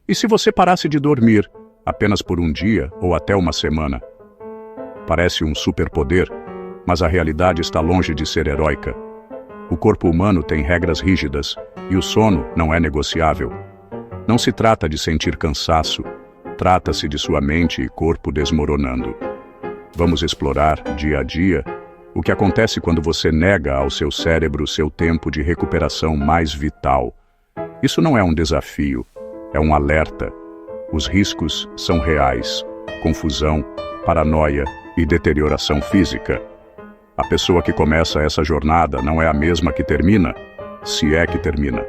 E se você parasse de dormir, apenas por um dia ou até uma semana? Parece um superpoder, mas a realidade está longe de ser heróica. O corpo humano tem regras rígidas e o sono não é negociável. Não se trata de sentir cansaço, trata-se de sua mente e corpo desmoronando. Vamos explorar, dia a dia, o que acontece quando você nega ao seu cérebro seu tempo de recuperação mais vital. Isso não é um desafio, é um alerta. Os riscos são reais: confusão, paranoia e deterioração física. A pessoa que começa essa jornada não é a mesma que termina, se é que termina.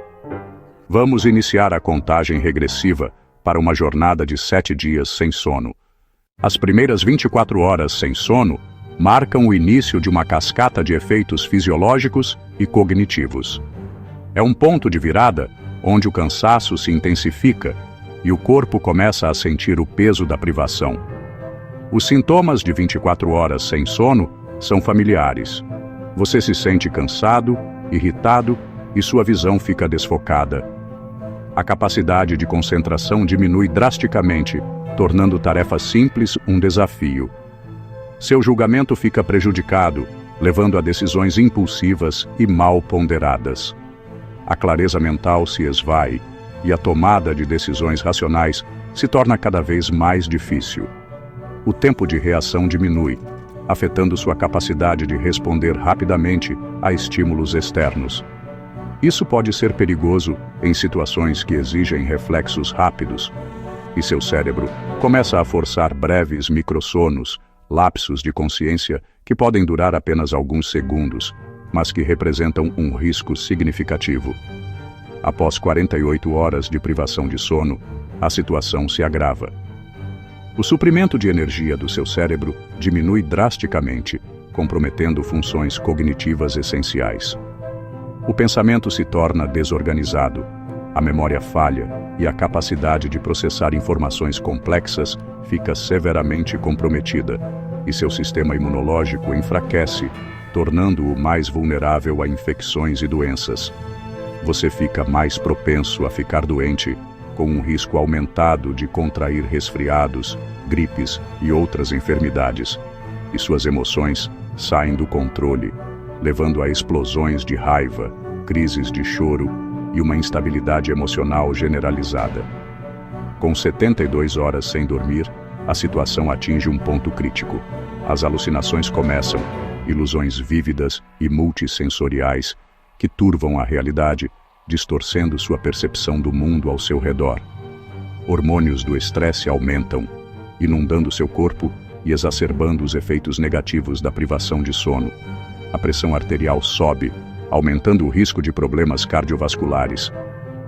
Vamos iniciar a contagem regressiva para uma jornada de 7 dias sem sono. As primeiras 24 horas sem sono marcam o início de uma cascata de efeitos fisiológicos e cognitivos. É um ponto de virada onde o cansaço se intensifica e o corpo começa a sentir o peso da privação. Os sintomas de 24 horas sem sono são familiares. Você se sente cansado, irritado e sua visão fica desfocada. A capacidade de concentração diminui drasticamente, tornando tarefas simples um desafio. Seu julgamento fica prejudicado, levando a decisões impulsivas e mal ponderadas. A clareza mental se esvai e a tomada de decisões racionais se torna cada vez mais difícil. O tempo de reação diminui, afetando sua capacidade de responder rapidamente a estímulos externos. Isso pode ser perigoso em situações que exigem reflexos rápidos, e seu cérebro começa a forçar breves microssonos, lapsos de consciência que podem durar apenas alguns segundos, mas que representam um risco significativo. Após 48 horas de privação de sono, a situação se agrava. O suprimento de energia do seu cérebro diminui drasticamente, comprometendo funções cognitivas essenciais. O pensamento se torna desorganizado, a memória falha e a capacidade de processar informações complexas fica severamente comprometida, e seu sistema imunológico enfraquece, tornando-o mais vulnerável a infecções e doenças. Você fica mais propenso a ficar doente, com um risco aumentado de contrair resfriados, gripes e outras enfermidades, e suas emoções saem do controle, levando a explosões de raiva, crises de choro e uma instabilidade emocional generalizada. Com 72 horas sem dormir, a situação atinge um ponto crítico. As alucinações começam, ilusões vívidas e multissensoriais que turvam a realidade, distorcendo sua percepção do mundo ao seu redor. Hormônios do estresse aumentam, inundando seu corpo e exacerbando os efeitos negativos da privação de sono. A pressão arterial sobe, aumentando o risco de problemas cardiovasculares,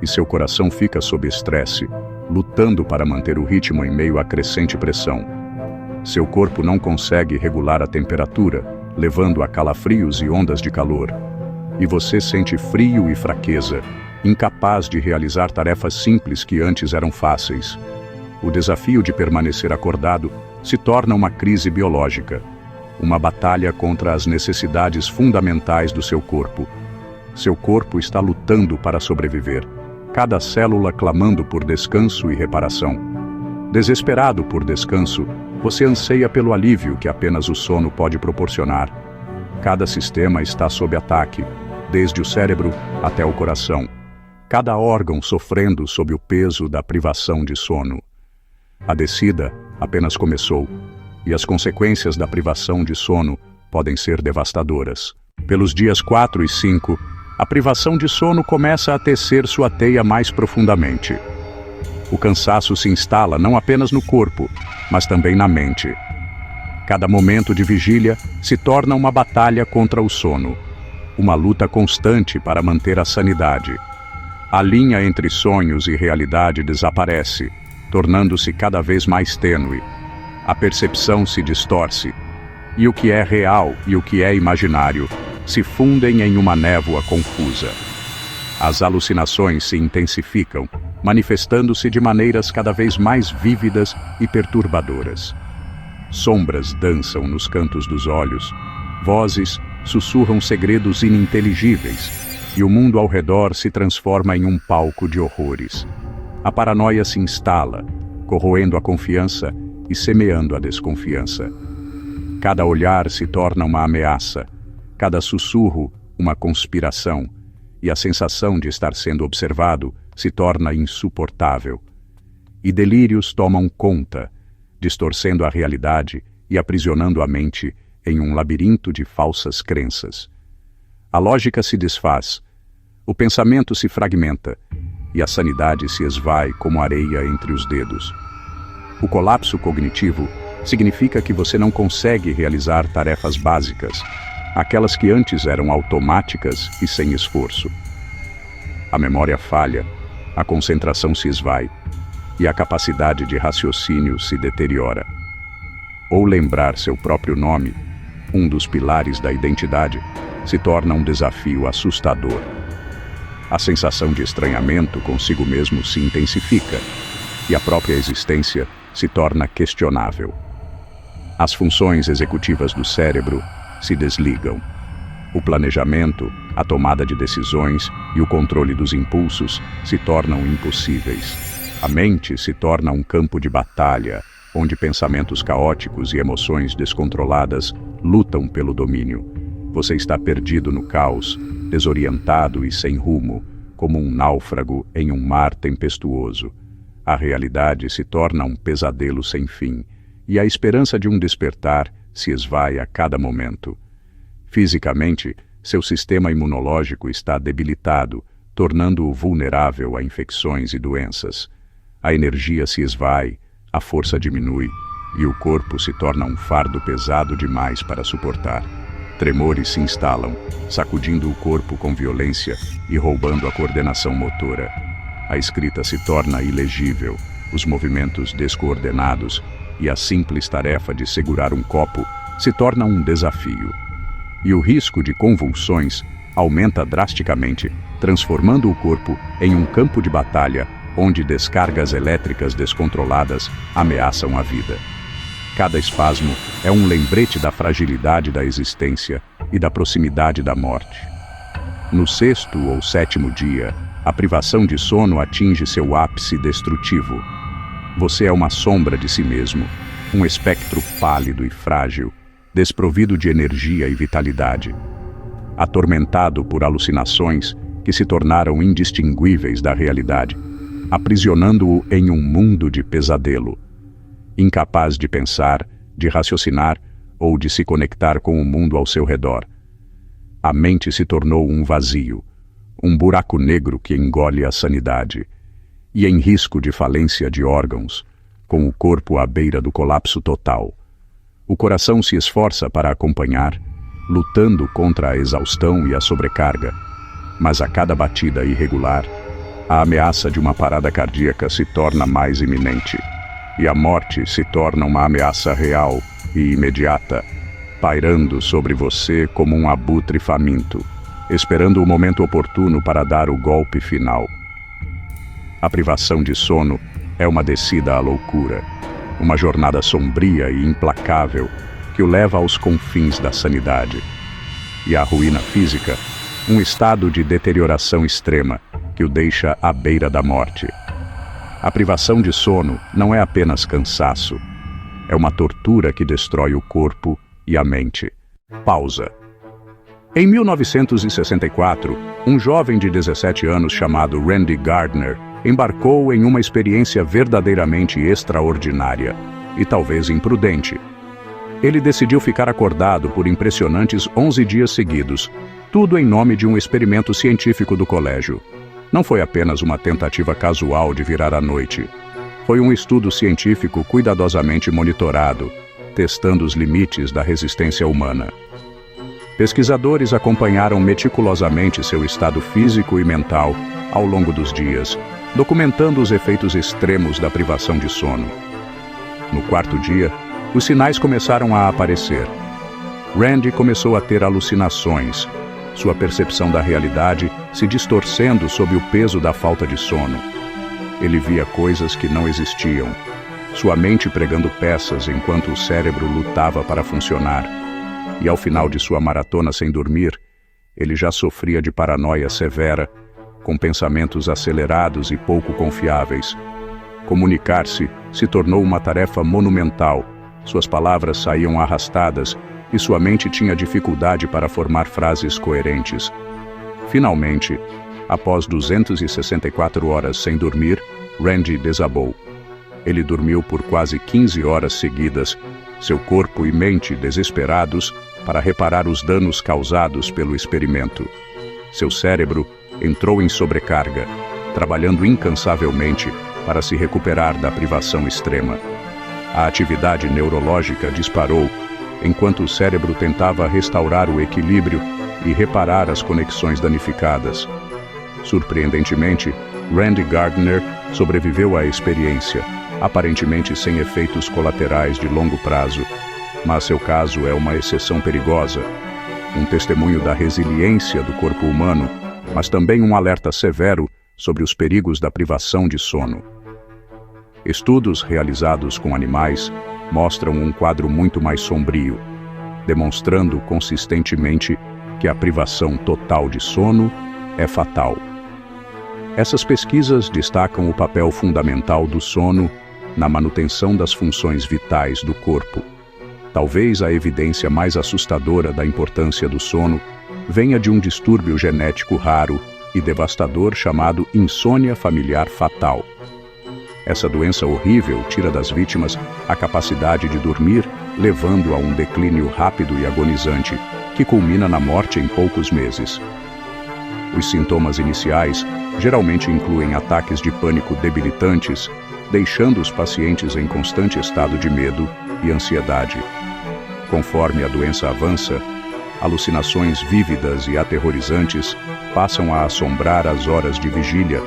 e seu coração fica sob estresse, lutando para manter o ritmo em meio à crescente pressão. Seu corpo não consegue regular a temperatura, levando a calafrios e ondas de calor. E você sente frio e fraqueza, incapaz de realizar tarefas simples que antes eram fáceis. O desafio de permanecer acordado se torna uma crise biológica, uma batalha contra as necessidades fundamentais do seu corpo. Seu corpo está lutando para sobreviver, cada célula clamando por descanso e reparação. Desesperado por descanso, você anseia pelo alívio que apenas o sono pode proporcionar. Cada sistema está sob ataque, desde o cérebro até o coração, cada órgão sofrendo sob o peso da privação de sono. A descida apenas começou, e as consequências da privação de sono podem ser devastadoras. Pelos dias 4 e 5, a privação de sono começa a tecer sua teia mais profundamente. O cansaço se instala não apenas no corpo, mas também na mente. Cada momento de vigília se torna uma batalha contra o sono, uma luta constante para manter a sanidade. A linha entre sonhos e realidade desaparece, tornando-se cada vez mais tênue. A percepção se distorce, e o que é real e o que é imaginário se fundem em uma névoa confusa. As alucinações se intensificam, manifestando-se de maneiras cada vez mais vívidas e perturbadoras. Sombras dançam nos cantos dos olhos, vozes sussurram segredos ininteligíveis, e o mundo ao redor se transforma em um palco de horrores. a paranoia se instala, corroendo a confiança e semeando a desconfiança. Cada olhar se torna uma ameaça, cada sussurro uma conspiração, e a sensação de estar sendo observado se torna insuportável. E delírios tomam conta, distorcendo a realidade e aprisionando a mente em um labirinto de falsas crenças. A lógica se desfaz, o pensamento se fragmenta e a sanidade se esvai como areia entre os dedos. O colapso cognitivo significa que você não consegue realizar tarefas básicas, aquelas que antes eram automáticas e sem esforço. A memória falha, a concentração se esvai e a capacidade de raciocínio se deteriora. Ou lembrar seu próprio nome, um dos pilares da identidade, se torna um desafio assustador. A sensação de estranhamento consigo mesmo se intensifica e a própria existência se torna questionável. As funções executivas do cérebro se desligam. O planejamento, a tomada de decisões e o controle dos impulsos se tornam impossíveis. A mente se torna um campo de batalha, onde pensamentos caóticos e emoções descontroladas lutam pelo domínio. Você está perdido no caos, desorientado e sem rumo, como um náufrago em um mar tempestuoso. A realidade se torna um pesadelo sem fim, e a esperança de um despertar se esvai a cada momento. Fisicamente, seu sistema imunológico está debilitado, tornando-o vulnerável a infecções e doenças. A energia se esvai, a força diminui, e o corpo se torna um fardo pesado demais para suportar. Tremores se instalam, sacudindo o corpo com violência e roubando a coordenação motora. A escrita se torna ilegível, os movimentos descoordenados e a simples tarefa de segurar um copo se torna um desafio. E o risco de convulsões aumenta drasticamente, transformando o corpo em um campo de batalha onde descargas elétricas descontroladas ameaçam a vida. Cada espasmo é um lembrete da fragilidade da existência e da proximidade da morte. No 6º ou 7º dia, a privação de sono atinge seu ápice destrutivo. Você é uma sombra de si mesmo, um espectro pálido e frágil, desprovido de energia e vitalidade. Atormentado por alucinações que se tornaram indistinguíveis da realidade, aprisionando-o em um mundo de pesadelo. Incapaz de pensar, de raciocinar ou de se conectar com o mundo ao seu redor. A mente se tornou um vazio, um buraco negro que engole a sanidade, e em risco de falência de órgãos, com o corpo à beira do colapso total. O coração se esforça para acompanhar, lutando contra a exaustão e a sobrecarga, mas a cada batida irregular, a ameaça de uma parada cardíaca se torna mais iminente, e a morte se torna uma ameaça real e imediata, pairando sobre você como um abutre faminto, esperando o momento oportuno para dar o golpe final. A privação de sono é uma descida à loucura, uma jornada sombria e implacável que o leva aos confins da sanidade. E a ruína física, um estado de deterioração extrema que o deixa à beira da morte. A privação de sono não é apenas cansaço, é uma tortura que destrói o corpo e a mente. Pausa. Em 1964, um jovem de 17 anos chamado Randy Gardner embarcou em uma experiência verdadeiramente extraordinária e talvez imprudente. Ele decidiu ficar acordado por impressionantes 11 dias seguidos, tudo em nome de um experimento científico do colégio. Não foi apenas uma tentativa casual de virar à noite. Foi um estudo científico cuidadosamente monitorado, testando os limites da resistência humana. Pesquisadores acompanharam meticulosamente seu estado físico e mental ao longo dos dias, documentando os efeitos extremos da privação de sono. No 4º dia, os sinais começaram a aparecer. Randy começou a ter alucinações, sua percepção da realidade se distorcendo sob o peso da falta de sono. Ele via coisas que não existiam, sua mente pregando peças enquanto o cérebro lutava para funcionar. E ao final de sua maratona sem dormir, ele já sofria de paranoia severa com pensamentos acelerados e pouco confiáveis. Comunicar-se se tornou uma tarefa monumental. Suas palavras saíam arrastadas e sua mente tinha dificuldade para formar frases coerentes. Finalmente, após 264 horas sem dormir, Randy desabou. Ele dormiu por quase 15 horas seguidas, seu corpo e mente desesperados para reparar os danos causados pelo experimento. Seu cérebro entrou em sobrecarga, trabalhando incansavelmente para se recuperar da privação extrema. A atividade neurológica disparou, enquanto o cérebro tentava restaurar o equilíbrio e reparar as conexões danificadas. Surpreendentemente, Randy Gardner sobreviveu à experiência, aparentemente sem efeitos colaterais de longo prazo. Mas seu caso é uma exceção perigosa, um testemunho da resiliência do corpo humano, mas também um alerta severo sobre os perigos da privação de sono. Estudos realizados com animais mostram um quadro muito mais sombrio, demonstrando consistentemente que a privação total de sono é fatal. Essas pesquisas destacam o papel fundamental do sono na manutenção das funções vitais do corpo. Talvez a evidência mais assustadora da importância do sono venha de um distúrbio genético raro e devastador chamado insônia familiar fatal. Essa doença horrível tira das vítimas a capacidade de dormir, levando a um declínio rápido e agonizante, que culmina na morte em poucos meses. Os sintomas iniciais geralmente incluem ataques de pânico debilitantes, deixando os pacientes em constante estado de medo e ansiedade. Conforme a doença avança, alucinações vívidas e aterrorizantes passam a assombrar as horas de vigília,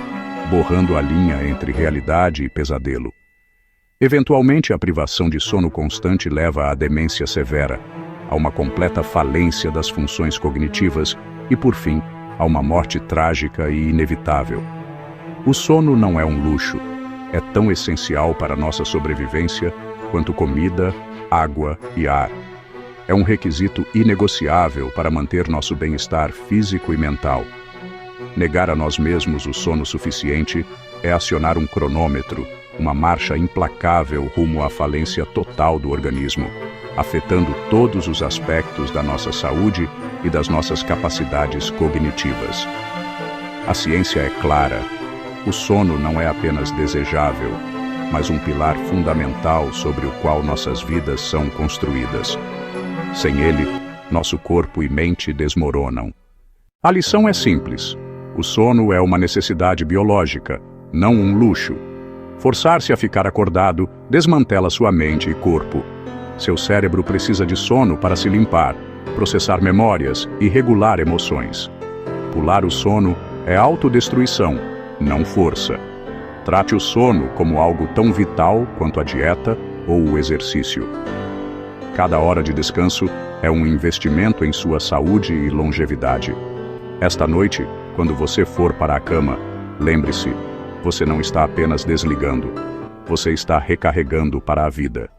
borrando a linha entre realidade e pesadelo. Eventualmente, a privação de sono constante leva à demência severa, a uma completa falência das funções cognitivas e, por fim, a uma morte trágica e inevitável. O sono não é um luxo, é tão essencial para nossa sobrevivência quanto comida, água e ar. É um requisito inegociável para manter nosso bem-estar físico e mental. Negar a nós mesmos o sono suficiente é acionar um cronômetro, uma marcha implacável rumo à falência total do organismo, afetando todos os aspectos da nossa saúde e das nossas capacidades cognitivas. A ciência é clara. O sono não é apenas desejável, mas um pilar fundamental sobre o qual nossas vidas são construídas. Sem ele, nosso corpo e mente desmoronam. A lição é simples. O sono é uma necessidade biológica, não um luxo. Forçar-se a ficar acordado desmantela sua mente e corpo. Seu cérebro precisa de sono para se limpar, processar memórias e regular emoções. Pular o sono é autodestruição, não força. Trate o sono como algo tão vital quanto a dieta ou o exercício. Cada hora de descanso é um investimento em sua saúde e longevidade. Esta noite, quando você for para a cama, lembre-se, você não está apenas desligando, você está recarregando para a vida.